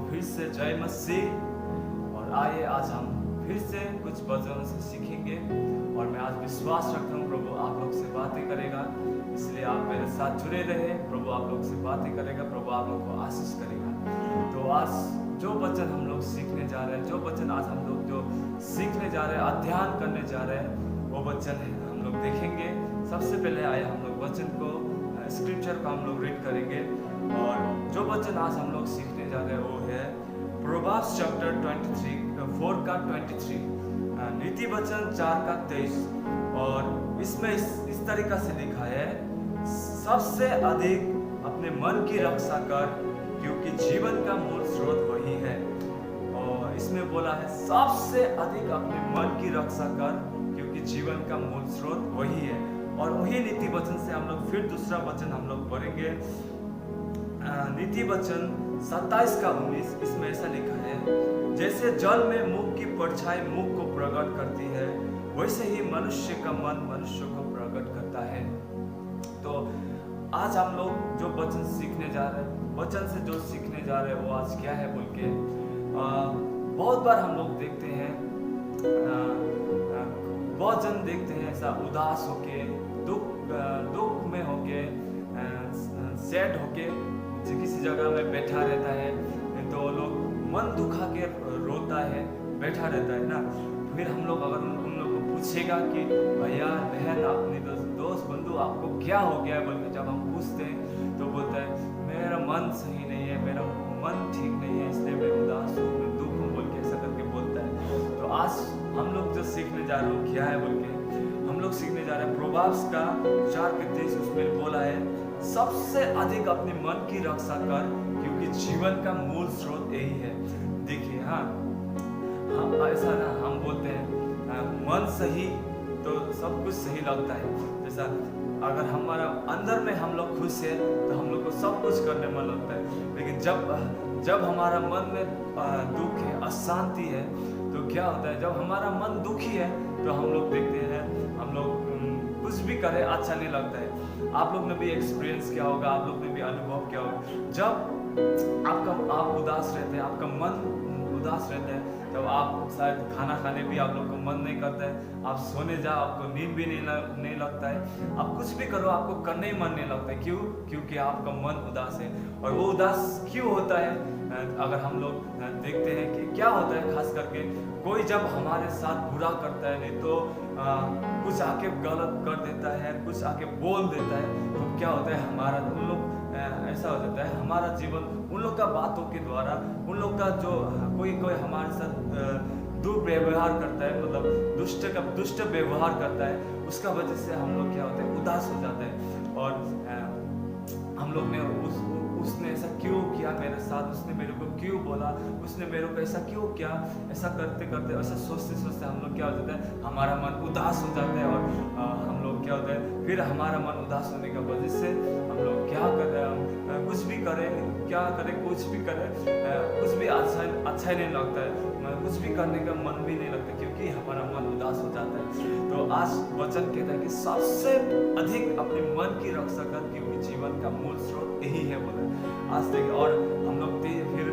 फिर से जय मसीह। और आइए आज हम फिर से कुछ वचनों से सीखेंगे और मैं आज विश्वास रखता हूँ प्रभु आप लोग से बातें करेगा, इसलिए आप मेरे साथ जुड़े रहे। प्रभु आप लोग से बातें करेगा, प्रभु आप लोग को आशीष करेगा। तो आज जो वचन हम लोग सीखने जा रहे हैं, जो वचन आज हम लोग जो सीखने जा रहे हैं, अध्ययन करने जा रहे हैं, वो वचन है हम लोग देखेंगे। सबसे पहले आए हम लोग वचन को, स्क्रिप्चर को हम लोग रीड करेंगे। और जो वचन आज हम लोग सीखने जा रहे हैं वो है प्रोवर्ब्स चैप्टर 4 का 23, नीति वचन 4 का 23। और इसमें इस तरीका से लिखा है, सबसे अधिक अपने मन की रक्षा कर, क्योंकि जीवन का मूल स्रोत वही है। और इसमें बोला है सबसे अधिक अपने मन की रक्षा कर, क्योंकि जीवन का मूल स्रोत वही है। और वही नीति वचन से हम लोग फिर दूसरा वचन हम लोग पढ़ेंगे, नीति वचन 27 का 19। इसमें ऐसा लिखा है, जैसे जल में मुख की परछाई मुख को प्रकट करती है, वैसे ही मनुष्य का मन मनुष्य को प्रकट करता है। तो आज हम लोग जो वचन सीखने जा रहे हैं, वचन से जो सीखने जा रहे हैं वो आज क्या है बोल के, बहुत बार हम लोग देखते हैं, बहुत जन देखते हैं ऐसा उदास होके, दुख में होके, सैड होके किसी जगह में बैठा रहता है, तो लोग मन दुखा के रोता है, बैठा रहता है ना। फिर हम लोग अगर उन लोग को पूछेगा कि भैया बहन अपने दोस्त बंधु आपको क्या हो गया है बोल के जब हम पूछते हैं, तो बोलता है मेरा मन सही नहीं है, मेरा मन ठीक नहीं है, इसलिए मैं उदास हूँ, मैं दुख हूँ बोल के ऐसा करके बोलता है। तो आज हम लोग जो सीखने जा रहे हो क्या है बोल के, हम लोग सीखने जा रहे हैं प्रोवर्ब्स का 4 के 23। उसमें बोला है सबसे अधिक अपने मन की रक्षा कर, क्योंकि जीवन का मूल स्रोत यही है। देखिए हाँ ऐसा ना हम बोलते हैं मन सही तो सब कुछ सही लगता है। जैसा अगर हमारा अंदर में हम लोग खुश है तो हम लोग को सब कुछ करने में लगता है, लेकिन जब हमारा मन में दुख है, अशांति है, तो क्या होता है, जब हमारा मन दुखी है तो हम लोग देखते हैं हम लोग कुछ भी करें अच्छा नहीं लगता है। आप लोग ने भी एक्सपीरियंस किया होगा, आप लोग ने भी अनुभव किया होगा, जब आप उदास रहते हैं, आपका मन उदास रहता है, तब आप शायद खाना खाने भी आप लोग को मन नहीं करता है, आप सोने जाओ आपको नींद भी नहीं लगता है, आप कुछ भी करो आपको करने ही मन नहीं लगता है। क्यों? क्योंकि आपका मन उदास है। और वो उदास क्यों होता है? अगर हम लोग देखते हैं कि क्या होता है, खास करके कोई जब हमारे साथ बुरा करता है, नहीं तो कुछ आके गलत कर देता है, कुछ आके बोल देता है, तो क्या होता है हमारा उन लोग ऐसा हो जाता है, हमारा जीवन उन लोग का बातों के द्वारा, उन लोग का जो कोई हमारे साथ दुर्व्यवहार करता है, मतलब दुष्ट व्यवहार करता है, उसका वजह से हम लोग क्या होते हैं उदास हो जाते हैं। और हम लोग ने उसने ऐसा क्यों किया मेरे साथ, उसने मेरे को क्यों बोला, उसने मेरे को ऐसा क्यों किया, ऐसा करते करते ऐसा सोचते सोचते हम लोग क्या हो जाता है, हमारा मन उदास हो जाता है। और हम लोग क्या होता है, फिर हमारा मन उदास होने की वजह से हम लोग क्या कर रहे हैं, कुछ भी करें, क्या करें, कुछ भी करें, कुछ भी अच्छा ही नहीं लगता है, कुछ भी करने का मन भी नहीं लगता, क्योंकि हमारा मन उदास हो जाता है। तो आज वचन कहता है कि सबसे अधिक अपने मन की रक्षा कर, क्योंकि जीवन का मूल स्रोत यही है बोले। आज देखिए, और हम लोग फिर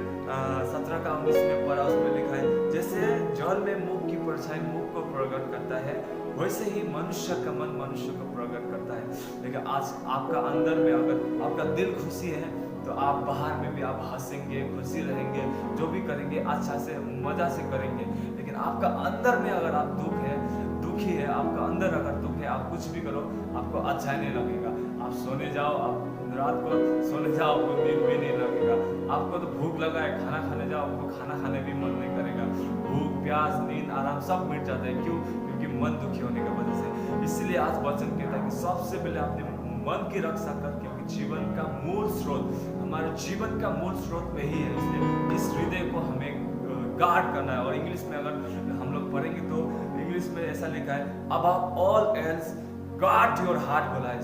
17 का 19 में पढ़ा, उसमें लिखा है, जैसे जल में मुख की परछाई मुख को प्रकट करता है, वैसे ही मनुष्य का मन मनुष्य को प्रकट करता है। लेकिन आज आपका अंदर में अगर आपका दिल खुशी है तो आप बाहर में भी आप हंसेंगे, खुशी रहेंगे, जो भी करेंगे अच्छा से मजा से करेंगे। लेकिन आपका अंदर में अगर आप दुखी है, आपका अंदर अगर दुख है, आप कुछ भी करो आपको अच्छा ही नहीं लगेगा। आप सोने जाओ, आप रात को सोने जाओ, आपको नींद भी नहीं लगेगा। आपको तो भूख लगा है, खाना खाने जाओ, आपको खाना खाने भी मन नहीं करेगा। भूख प्यास नींद आराम सब मिट जाता है। क्यों? क्योंकि मन दुखी होने की वजह से। इसलिए आज वचन कहता है कि सबसे पहले अपने मन की रक्षा कर, क्योंकि जीवन का मूल स्रोत, हमारे जीवन का मूल स्रोत वही है। इसलिए इस हृदय को हमें गार्ड करना है। और इंग्लिश में अगर हम लोग पढ़ेंगे तो इंग्लिश में ऐसा लिखा है, above all else guard your heart बोला है।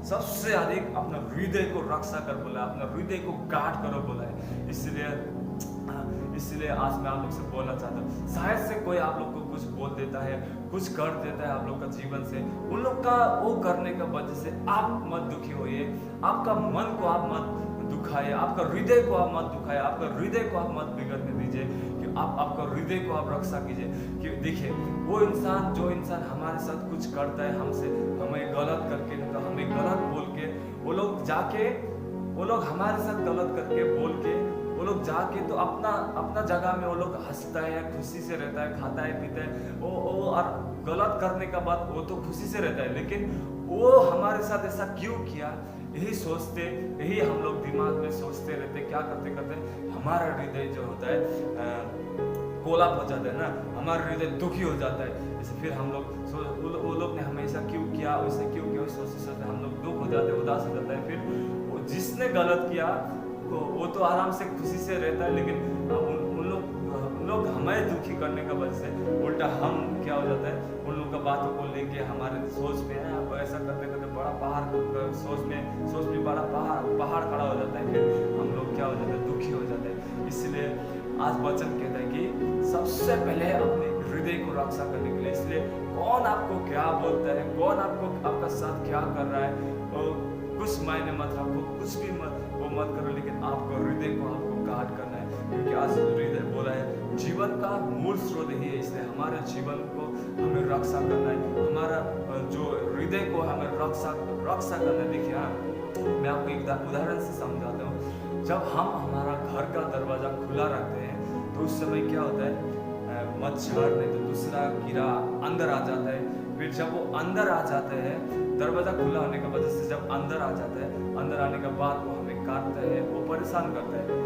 सबसे अधिक अपना हृदय को रक्षा कर बोला है, अपना हृदय को गार्ड करो बोला है। इसलिए आज मैं आप लोग से बोलना चाहता हूँ, शायद से कोई आप लोग को कुछ बोल देता है, कुछ कर देता है आप लोग का जीवन से, उन लोग का वो करने का वजह से आप मत दुखी होइए, आपका मन को आप मत दुखाए, आपका हृदय को आप मत दुखाए, आपका हृदय को आप मत बिगड़ने दीजिए, कि आप आपका हृदय को आप रक्षा कीजिए। कि देखिए वो इंसान, जो इंसान हमारे साथ कुछ करता है, हमसे हमें गलत करके, तो हमें गलत बोल के, वो लोग हमारे साथ गलत करके बोल के वो लोग जाके तो अपना जगह में वो लोग हंसता है, खुशी से रहता है, खाता है, पीता है, वो और गलत करने का बाद वो तो खुशी से रहता है, लेकिन वो हमारे साथ ऐसा क्यों किया, यही हम लोग दिमाग में सोचते रहते, क्या करते करते हमारा हृदय जो होता है कोलाप हो जाता है ना, हमारा हृदय दुखी हो जाता है। जैसे फिर हम लोग वो लोग ने हमें ऐसा क्यों किया, वैसा क्यों किया, सोचते हम लोग दुख हो जाते हैं, उदास हो जाता है। फिर वो जिसने गलत किया वो तो आराम से खुशी से रहता है, लेकिन उन लोग हमें दुखी करने का वजह से उल्टा हम क्या हो जाता है, उन लोग का बातों को लेके हमारे सोच में है, आप ऐसा करते करते बड़ा पहाड़ सोच में बड़ा पहाड़ खड़ा हो जाता है, फिर हम लोग क्या हो जाता है, दुखी हो जाते हैं। इसलिए आज वचन कहता है कि सबसे पहले अपने हृदय को रक्षा करने के लिए, इसलिए कौन आपको क्या बोलता है, कौन आपका साथ क्या कर रहा है, कुछ मायने मत रखो, कुछ भी मत करो, लेकिन आपको हृदय को आपको गार्ड करना है, क्योंकि आज हृदय बोला है जीवन का मूल स्रोत ही है। इसलिए हमारे जीवन को हमें रक्षा करना है, हमारा जो हृदय को हमें रक्षा करना है। देखिए मैं आपको एक उदाहरण से समझाता हूँ। जब हम हमारा घर का दरवाजा खुला रखते हैं तो उस समय क्या होता है, मच्छर नहीं तो दूसरा कीड़ा अंदर आ जाता है। फिर जब वो अंदर आ जाते हैं, दरवाजा खुला होने की वजह से जब अंदर आ जाता है, अंदर आने के बाद वो हमें काटता है, वो परेशान करता है।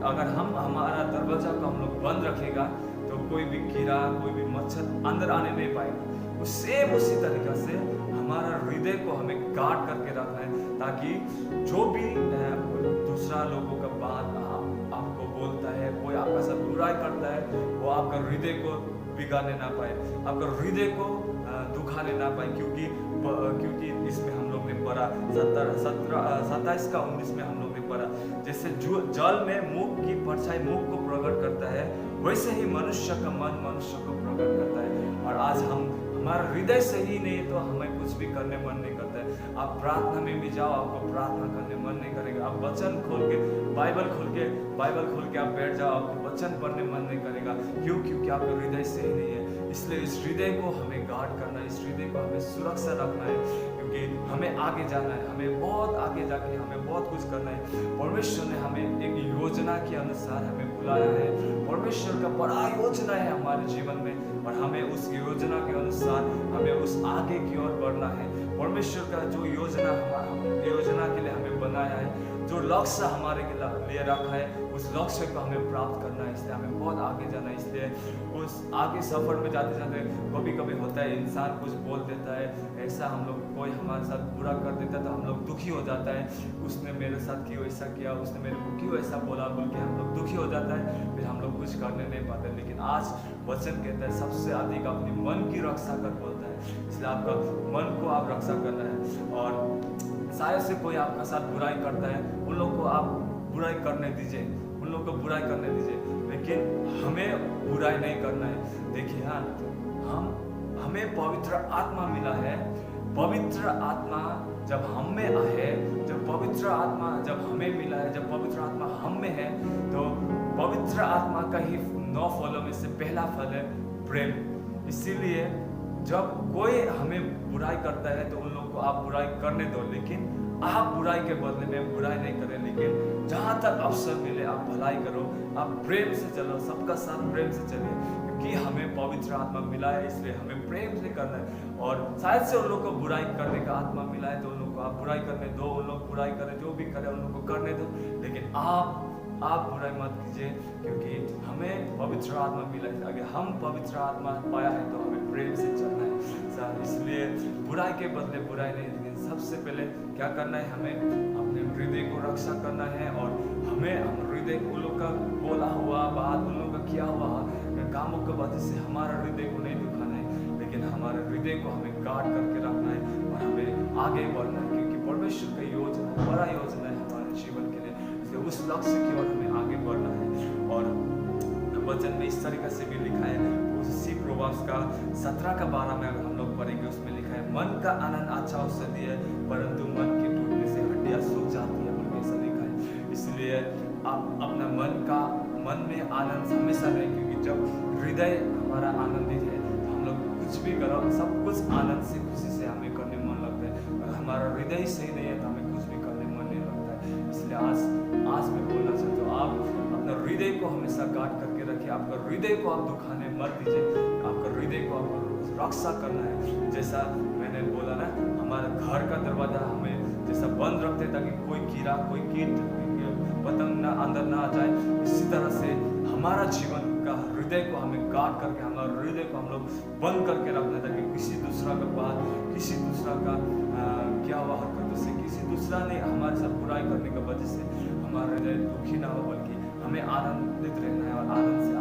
अगर हमारा दरवाजा को हम लोग बंद रखेगा तो कोई भी कीड़ा, कोई भी मच्छर अंदर आने नहीं पाएगा। उसी तरीके से हमारा हृदय को हमें गार्ड करके रखना है, ताकि जो भी दूसरा लोगों का बात आपको बोलता है, कोई आपका साथ बुराई करता है, वो आपका हृदय को बिगाड़ने ना पाए, आपका हृदय को दुखाने ना पाए। क्योंकि इसमें हम लोग ने पढ़ा 27 का 19 में हम लोग ने पढ़ा, जैसे जल में मुख की परछाई मुख को प्रकट करता है, वैसे ही मनुष्य का मन मनुष्य को प्रकट करता है। और आज हमारा हृदय सही नहीं तो हमें कुछ भी करने मन नहीं करता है। आप प्रार्थना में भी जाओ, आपको प्रार्थना करने मन नहीं करेगा। आप वचन खोल के बाइबल खोल के आप बैठ जाओ, आपको वचन पढ़ने मन नहीं करेगा। क्योंकि आपका हृदय सही नहीं है। इसलिए इस हृदय को हमें गार्ड करना है, इस हृदय को हमें सुरक्षा रखना है, क्योंकि हमें आगे जाना है, हमें बहुत आगे जाके हमें बहुत कुछ करना है। परमेश्वर ने हमें एक योजना के अनुसार हमें बुलाया है। परमेश्वर का बड़ा योजना है हमारे जीवन में, और हमें उस योजना के अनुसार हमें उस आगे की ओर बढ़ना है। परमेश्वर का जो योजना के लिए हमें बनाया है, जो लक्ष्य हमारे लिए रखा है, उस लक्ष्य को हमें प्राप्त करना है। इसलिए हमें बहुत आगे जाना है। इसलिए उस आगे सफर में जाते जाते कभी होता है इंसान कुछ बोल देता है, ऐसा हम लोग कोई हमारे साथ बुरा कर देता है तो हम लोग दुखी हो जाता है, उसने मेरे साथ क्यों ऐसा किया, उसने मेरे को क्यों ऐसा बोला बोल के हम लोग दुखी हो जाता है, फिर हम लोग कुछ करने नहीं पाते। लेकिन आज वचन कहता है सबसे अधिक अपनी मन की रक्षा कर बोलता है। इसलिए आपका मन को आप रक्षा करना है। और शायद से कोई आपका साथ बुराई करता है, उन लोग को आप बुराई करने दीजिए, उन लोग को बुराई करने दीजिए, लेकिन हमें बुराई नहीं करना है। देखिए हमें पवित्र आत्मा मिला है। पवित्र आत्मा जब हम में है, जब पवित्र आत्मा जब हमें मिला है, जब पवित्र आत्मा हम में है, तो पवित्र आत्मा का ही 9 फलों में से पहला फल है प्रेम। इसीलिए जब कोई हमें बुराई करता है तो उन लोगों को आप बुराई करने दो, लेकिन आप बुराई के बदले में बुराई नहीं करें, लेकिन जहाँ तक अवसर मिले आप भलाई करो, आप प्रेम से चलो, सबका साथ प्रेम से चलिए, क्योंकि हमें पवित्र आत्मा मिला है। इसलिए हमें प्रेम से करना है। और शायद से उन लोग को बुराई करने का आत्मा मिला है तो उन लोग को आप बुराई करने दो, उन लोग बुराई करें, जो भी करें उन लोग को करने दो, लेकिन आप बुराई मत कीजिए, क्योंकि हमें पवित्र आत्मा मिला है। अगर हम पवित्र आत्मा पाया है तो हमें प्रेम से चलना है। इसलिए बुराई के बदले बुराई नहीं, लेकिन सबसे पहले क्या करना है, हमें अपने हृदय को रक्षा करना है। और हमें हृदय उन लोग का बोला हुआ बात, उन लोग का किया हुआ कामों की वजह से हमारा हृदय को नहीं दुखाना है, लेकिन हमारे हृदय को हमें गार्ड करके रखना है और हमें आगे बढ़ना है, क्योंकि परमेश्वर का योजना बड़ा योजना है हमारे जीवन के लिए। इसलिए उस लक्ष्य की ओर हमें आगे बढ़ना है। और वचन में इस तरीके से भी लिखा है, उसी प्रोवर्ब्स का 17 का 12 में अगर हम लोग पढ़ेंगे, उसमें लिखा है, मन का आनंद अच्छा औषधि है, परंतु मन के टूटने से हड्डियां सूख जाती है, ऐसा लिखा है। आप अपना मन में आनंद हमेशा रहे, क्योंकि जब हृदय हमारा आनंदित है तो हम लोग कुछ भी करो सब कुछ आनंद से खुशी से हमें करने मन लगता है। और हमारा हृदय ही सही नहीं है तो हमें कुछ भी करने मन नहीं लगता है। इसलिए आज मैं बोलना चाहता हूँ, आप अपना हृदय को हमेशा गार्ड करके रखिए। आपका हृदय को आप दुखाने मत दीजिए। आपका हृदय को आपको रक्षा करना है। जैसा मैंने बोला ना, हमारे घर का दरवाजा हमें जैसा बंद रखते ताकि कोई कीड़ा कोई कीट पतंग ना अंदर ना आ जाए, इसी तरह से हमारा जीवन का हृदय को हमें गार्ड करके हमारे हृदय को हम लोग बंद करके रखना है, ताकि किसी दूसरा का बात, किसी दूसरा का क्या हुआ हरकतों से, किसी दूसरा ने हमारे साथ बुराई करने की वजह से हमारा हृदय दुखी ना हो, बल्कि हमें आनंदित रहना है और आनंद से